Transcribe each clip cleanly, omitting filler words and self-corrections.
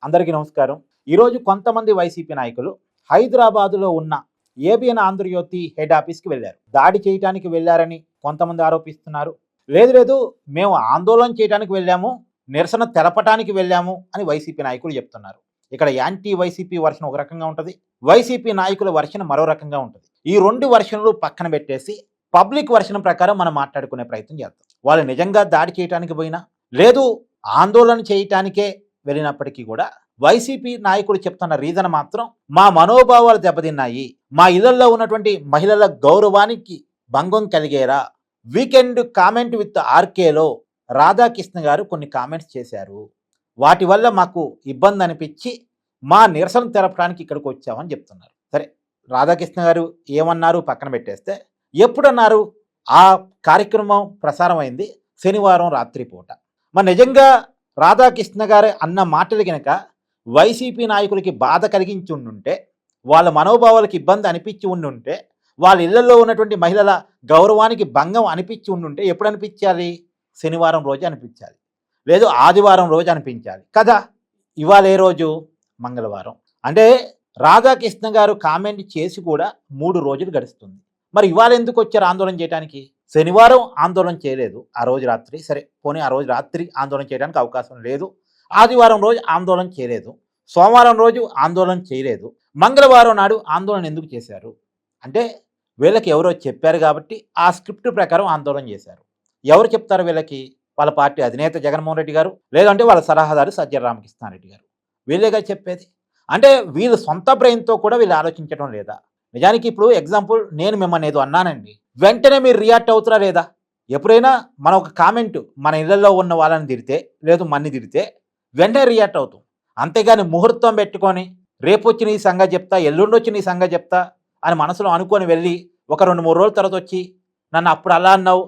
అందరికీ నమస్కారం. ఈరోజు కొంతమంది వైసీపీ నాయకులు హైదరాబాదులో ఉన్న ఏబిఎన్ ఆంధ్రజ్యోతి హెడ్ ఆఫీస్కి వెళ్ళారు. దాడి చేయడానికి వెళ్ళారని కొంతమంది ఆరోపిస్తున్నారు. లేదు మేము ఆందోళన చేయడానికి వెళ్ళాము, నిరసన తెలపడానికి వెళ్ళాము అని వైసీపీ నాయకులు చెప్తున్నారు. ఇక్కడ యాంటీ వైసీపీ వర్షన్ ఒక రకంగా ఉంటుంది, వైసీపీ నాయకుల వర్షన్ మరో రకంగా ఉంటుంది. ఈ రెండు వర్షన్లు పక్కన పెట్టేసి పబ్లిక్ వర్షన్ ప్రకారం మనం మాట్లాడుకునే ప్రయత్నం చేద్దాం. వాళ్ళు నిజంగా దాడి చేయడానికి పోయినా, లేదు ఆందోళన చేయటానికే వెళ్ళినప్పటికీ కూడా వైసీపీ నాయకులు చెప్తున్న రీజన్ మాత్రం మా మనోభావాలు దెబ్బతిన్నాయి, మా ఇళ్లలో ఉన్నటువంటి మహిళల గౌరవానికి భంగం కలిగేరా. వీకెండ్ కామెంట్ విత్ ఆర్కేలో రాధాకృష్ణ గారు కొన్ని కామెంట్స్ చేశారు, వాటి వల్ల మాకు ఇబ్బంది అనిపించి మా నిరసన తెలపడానికి ఇక్కడికి వచ్చామని చెప్తున్నారు. సరే, రాధాకృష్ణ గారు ఏమన్నారు పక్కన పెట్టేస్తే, ఎప్పుడన్నారు ఆ కార్యక్రమం ప్రసారం అయింది శనివారం రాత్రి పూట. మరి నిజంగా రాధాకృష్ణ గారు అన్న మాటలు కనుక వైసీపీ నాయకులకి బాధ కలిగించి ఉండుంటే, వాళ్ళ మనోభావాలకు ఇబ్బంది అనిపించి ఉండుంటే, వాళ్ళ ఇళ్లలో ఉన్నటువంటి మహిళల గౌరవానికి భంగం అనిపించి ఉండుంటే ఎప్పుడు అనిపించాలి? శనివారం రోజు అనిపించాలి, లేదు ఆదివారం రోజు అనిపించాలి కదా. ఇవాళ ఏ రోజు? మంగళవారం. అంటే రాధాకృష్ణ గారు కామెంట్ చేసి కూడా 3 రోజులు గడుస్తుంది. మరి ఇవాళ ఎందుకు వచ్చారు ఆందోళన చేయడానికి? శనివారం ఆందోళన చేయలేదు ఆ రోజు రాత్రి, సరే పోనీ ఆ రోజు రాత్రి ఆందోళన చేయడానికి అవకాశం లేదు. ఆదివారం రోజు ఆందోళన చేయలేదు, సోమవారం రోజు ఆందోళన చేయలేదు, మంగళవారం నాడు ఆందోళన ఎందుకు చేశారు అంటే వీళ్ళకి ఎవరో చెప్పారు కాబట్టి ఆ స్క్రిప్ట్ ప్రకారం ఆందోళన చేశారు. ఎవరు చెప్తారు వీళ్ళకి? వాళ్ళ పార్టీ అధినేత జగన్మోహన్ రెడ్డి గారు, లేదంటే వాళ్ళ సలహాదారు సజ్జల రామకృష్ణారెడ్డి గారు. వీళ్ళేగా చెప్పేది. అంటే వీళ్ళు సొంత బ్రెయిన్తో కూడా వీళ్ళు ఆలోచించడం లేదా? నిజానికి ఇప్పుడు ఎగ్జాంపుల్, నేను మిమ్మల్ని ఏదో అన్నానండి, వెంటనే మీరు రియాక్ట్ అవుతారా లేదా? ఎప్పుడైనా మన ఒక కామెంట్ మన ఇళ్లలో ఉన్న వాళ్ళని తిడితే, లేదు మన్ని తిడితే వెంటనే రియాక్ట్ అవుతాం. అంతేగాని ముహూర్తం పెట్టుకొని రేపు వచ్చి నీ సంగతి చెప్తా, ఎల్లుండి వచ్చి నీ సంగతి చెప్తా అని మనసులో అనుకొని వెళ్ళి ఒక 2-3 రోజుల తర్వాత వచ్చి నన్ను అప్పుడు అలా అన్నావు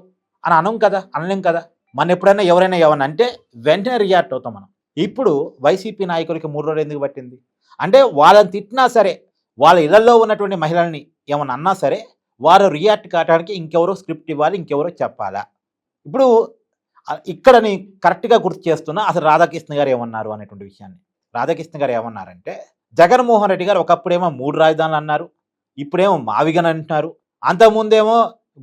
అని అనం కదా, అనలేం కదా. మన ఎప్పుడైనా ఎవరైనా ఏమన్నా అంటే వెంటనే రియాక్ట్ అవుతాం మనం. ఇప్పుడు వైసీపీ నాయకులకి 3 రోజులు ఎందుకు పట్టింది అంటే, వాళ్ళని తిట్టినా సరే, వాళ్ళ ఇళ్లలో ఉన్నటువంటి మహిళల్ని ఏమన్నా అన్నా సరే వారు రియాక్ట్ కావడానికి ఇంకెవరో స్క్రిప్ట్ ఇవ్వాలి, ఇంకెవరో చెప్పాలా. ఇప్పుడు ఇక్కడ నేను కరెక్ట్గా గుర్తు చేస్తున్నా అసలు రాధాకృష్ణ గారు ఏమన్నారు అనేటువంటి విషయాన్ని. రాధాకృష్ణ గారు ఏమన్నారంటే, జగన్మోహన్ రెడ్డి గారు ఒకప్పుడేమో 3 రాజధానులు అన్నారు, ఇప్పుడేమో మావిగన్ అంటున్నారు, అంతకుముందేమో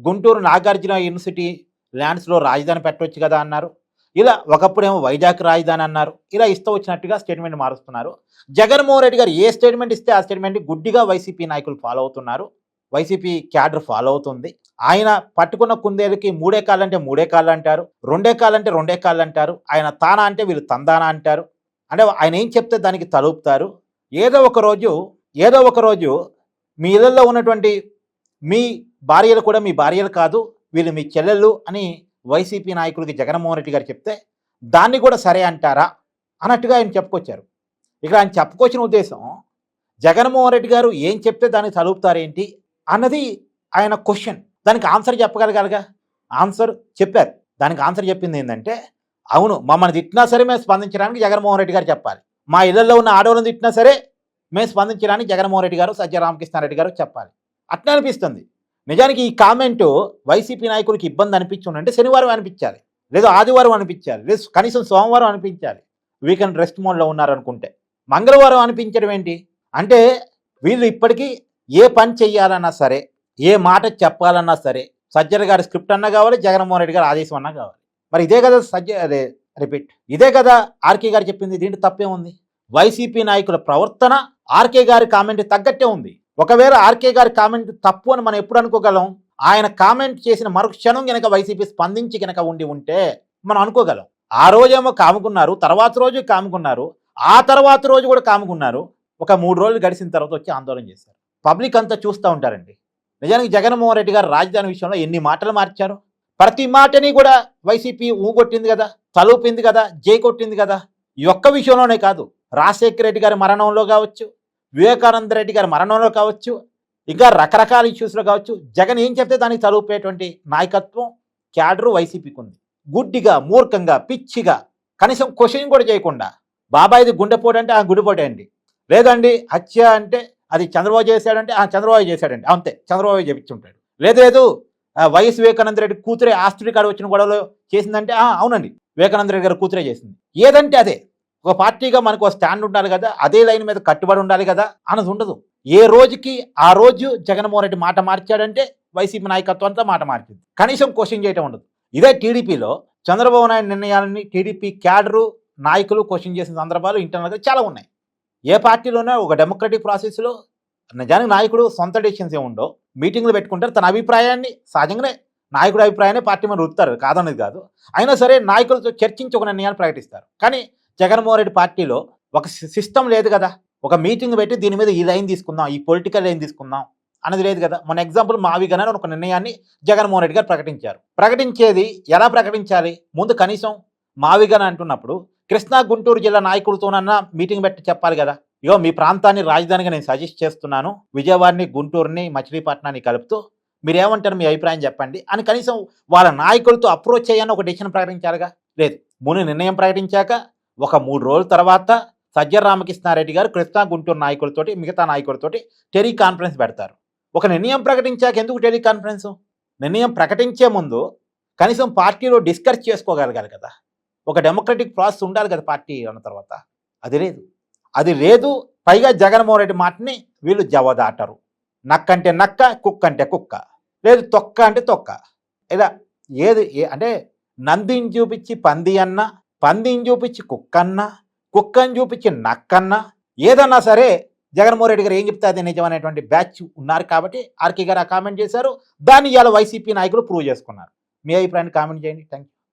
గుంటూరు నాగార్జున యూనివర్సిటీ ల్యాండ్స్లో రాజధాని పెట్టవచ్చు కదా అన్నారు, ఇలా ఒకప్పుడేమో వైజాగ్ రాజధాని అన్నారు. ఇలా ఇస్తూ వచ్చినట్టుగా స్టేట్మెంట్ మారుస్తున్నారు. జగన్మోహన్ రెడ్డి గారు ఏ స్టేట్మెంట్ ఇస్తే ఆ స్టేట్మెంట్ గుడ్డిగా వైసీపీ నాయకులు ఫాలో అవుతున్నారు, వైసీపీ క్యాడర్ ఫాలో అవుతుంది. ఆయన పట్టుకున్న కుందేలకి 3 కాళ్ళంటే 3 కాళ్ళు అంటారు, 2 కాళ్ళంటే 2 కాళ్ళు అంటారు. ఆయన తానా అంటే వీళ్ళు తందానా అంటారు. అంటే ఆయన ఏం చెప్తే దానికి తలుపుతారు. ఏదో ఒక రోజు మీ ఇళ్లలో ఉన్నటువంటి మీ భార్యలు కూడా మీ భార్యలు కాదు, వీళ్ళు మీ చెల్లెళ్ళు అని వైసీపీ నాయకులకి జగన్మోహన్ రెడ్డి గారు చెప్తే దాన్ని కూడా సరే అంటారా అన్నట్టుగా ఆయన చెప్పుకొచ్చారు. ఇక్కడ ఆయన చెప్పుకొచ్చిన ఉద్దేశం, జగన్మోహన్ రెడ్డి గారు ఏం చెప్తే దానికి తలుపుతారేంటి అన్నది ఆయన క్వశ్చన్. దానికి ఆన్సర్ చెప్పగలగాలిగా. ఆన్సర్ చెప్పారు. దానికి ఆన్సర్ చెప్పింది ఏంటంటే, అవును మమ్మల్ని తిట్టినా సరే మేము స్పందించడానికి జగన్మోహన్ రెడ్డి గారు చెప్పాలి, మా ఇళ్లలో ఉన్న ఆడవాళ్ళని తిట్టినా సరే మేము స్పందించడానికి జగన్మోహన్ రెడ్డి గారు సజ్జల రామకృష్ణారెడ్డి గారు చెప్పాలి. అట్లా అనిపిస్తుంది. నిజానికి ఈ కామెంటు వైసీపీ నాయకులకి ఇబ్బంది అనిపించుంటే శనివారం అనిపించాలి, లేదు ఆదివారం అనిపించాలి, లేదు కనీసం సోమవారం అనిపించాలి, వీకెండ్ రెస్ట్ మోడ్లో ఉన్నారనుకుంటే. మంగళవారం అనిపించడం ఏంటి అంటే, వీళ్ళు ఇప్పటికీ ఏ పని చెయ్యాలన్నా సరే, ఏ మాట చెప్పాలన్నా సరే సజ్జల గారి స్క్రిప్ట్ అన్నా కావాలి, జగన్మోహన్ రెడ్డి గారు ఆదేశం అన్నా కావాలి. మరి ఇదే కదా ఇదే కదా ఆర్కే గారు చెప్పింది. దీంట్లో తప్పే ఉంది? వైసీపీ నాయకుల ప్రవర్తన ఆర్కే గారి కామెంట్ తగ్గట్టే ఉంది. ఒకవేళ ఆర్కే గారి కామెంట్ తప్పు అని మనం ఎప్పుడు అనుకోగలం? ఆయన కామెంట్ చేసిన మరుక్షణం కనుక వైసీపీ స్పందించి కనుక ఉంటే మనం అనుకోగలం. ఆ రోజేమో కాముకున్నారు, తర్వాత రోజు కాముకున్నారు, ఆ తర్వాత రోజు కూడా కాముకున్నారు. ఒక 3 రోజులు గడిచిన తర్వాత వచ్చి ఆందోళన చేశారు. పబ్లిక్ అంతా చూస్తూ ఉంటారండి. నిజానికి జగన్మోహన్ రెడ్డి గారు రాజధాని విషయంలో ఎన్ని మాటలు మార్చారు. ప్రతి మాటని కూడా వైసీపీ ఊగొట్టింది కదా, తలూపింది కదా, జై కొట్టింది కదా. ఈ ఒక్క విషయంలోనే కాదు, రాజశేఖర రెడ్డి గారి మరణంలో కావచ్చు, వివేకానంద రెడ్డి గారి మరణంలో కావచ్చు, ఇంకా రకరకాల ఇష్యూస్లో కావచ్చు, జగన్ ఏం చెప్తే దానికి తలూపేటువంటి నాయకత్వం క్యాడరు వైసీపీకి ఉంది. గుడ్డిగా, మూర్ఖంగా, పిచ్చిగా, కనీసం క్వశ్చన్ కూడా చేయకుండా, బాబాయిది గుండెపోటు అంటే గుండెపోటే అండి, లేదండి హత్య అంటే అది చంద్రబాబు చేశాడంటే చంద్రబాబు చేశాడండి, అంతే చంద్రబాబు చేపించుంటాడు. లేదు వైఎస్ వివేకానంద రెడ్డి కూతురే ఆస్తుడి కాడ వచ్చిన గొడవలో చేసిందంటే అవునండి వివేకానంద రెడ్డి గారు కూతురే చేసింది. ఏదంటే అదే. ఒక పార్టీగా మనకు స్టాండ్ ఉండాలి కదా, అదే లైన్ మీద కట్టుబడి ఉండాలి కదా అన్నది ఉండదు. ఏ రోజుకి ఆ రోజు జగన్మోహన్ రెడ్డి మాట మార్చాడంటే వైసీపీ నాయకత్వం అంతా మాట మార్చింది. కనీసం క్వశ్చన్ చేయటం ఉండదు. ఇదే టీడీపీలో చంద్రబాబు నాయుడు నిర్ణయాలని టీడీపీ క్యాడరు నాయకులు క్వశ్చన్ చేసిన సందర్భాలు ఇంటర్నల్గా చాలా ఉన్నాయి. ఏ పార్టీలోనే ఒక డెమోక్రటిక్ ప్రాసెస్లో నిజానికి నాయకుడు సొంత డెసిషన్స్ ఏముండో మీటింగ్లు పెట్టుకుంటారు. తన అభిప్రాయాన్ని సహజంగానే నాయకుడి అభిప్రాయాన్ని పార్టీ మీద రుద్దుతారు, కాదన్నది కాదు. అయినా సరే నాయకులతో చర్చించి ఒక నిర్ణయాన్ని ప్రకటిస్తారు. కానీ జగన్మోహన్ రెడ్డి పార్టీలో ఒక సిస్టమ్ లేదు కదా. ఒక మీటింగ్ పెట్టి దీని మీద ఈ లైన్ తీసుకుందాం, ఈ పొలిటికల్ లైన్ తీసుకుందాం అనేది లేదు కదా. మన ఎగ్జాంపుల్ మావిగన్ అని ఒక నిర్ణయాన్ని జగన్మోహన్ రెడ్డి గారు ప్రకటించారు. ప్రకటించేది ఎలా ప్రకటించాలి? ముందు కనీసం మావిగన్ అంటున్నప్పుడు కృష్ణా గుంటూరు జిల్లా నాయకులతోనన్నా మీటింగ్ పెట్టి చెప్పాలి కదా. ఇగో మీ ప్రాంతాన్ని రాజధానిగా నేను సజెస్ట్ చేస్తున్నాను, విజయవాడని గుంటూరుని మచిలీపట్నాన్ని కలుపుతూ మీరేమంటారు, మీ అభిప్రాయం చెప్పండి అని కనీసం వాళ్ళ నాయకులతో అప్రోచ్ చేయని ఒక డెసిషన్ ప్రకటించాలిగా. లేదు, ముందు నిర్ణయం ప్రకటించాక ఒక 3 రోజుల తర్వాత సజ్జల రామకృష్ణారెడ్డి గారు కృష్ణా గుంటూరు నాయకులతోటి మిగతా నాయకులతోటి టెలికాన్ఫరెన్స్ పెడతారు. ఒక నిర్ణయం ప్రకటించాక ఎందుకు టెలికాన్ఫరెన్స్? నిర్ణయం ప్రకటించే ముందు కనీసం పార్టీలో డిస్కస్ చేసుకోగలగాలి కదా. ఒక డెమోక్రటిక్ ప్రాసెస్ ఉండాలి కదా పార్టీ అన్న తర్వాత. అది లేదు. పైగా జగన్మోహన్ రెడ్డి మాటని వీళ్ళు జవదాటరు. నక్కంటే నక్క, కుక్క అంటే కుక్క, లేదు తొక్క అంటే తొక్క. ఇలా అంటే నందిని చూపించి పంది అన్న, పందిని చూపించి కుక్కన్న, కుక్కని చూపించి నక్కన్న, ఏదన్నా సరే జగన్మోహన్ రెడ్డి గారు ఏం చెప్తే అది నిజం అనేటువంటి బ్యాచ్ ఉన్నారు కాబట్టి ఆర్కే గారు ఆ కామెంట్ చేశారు. దాన్ని ఇవాళ వైసీపీ నాయకులు ప్రూవ్ చేసుకున్నారు. మీ అభిప్రాయాన్ని కామెంట్ చేయండి. Thank you.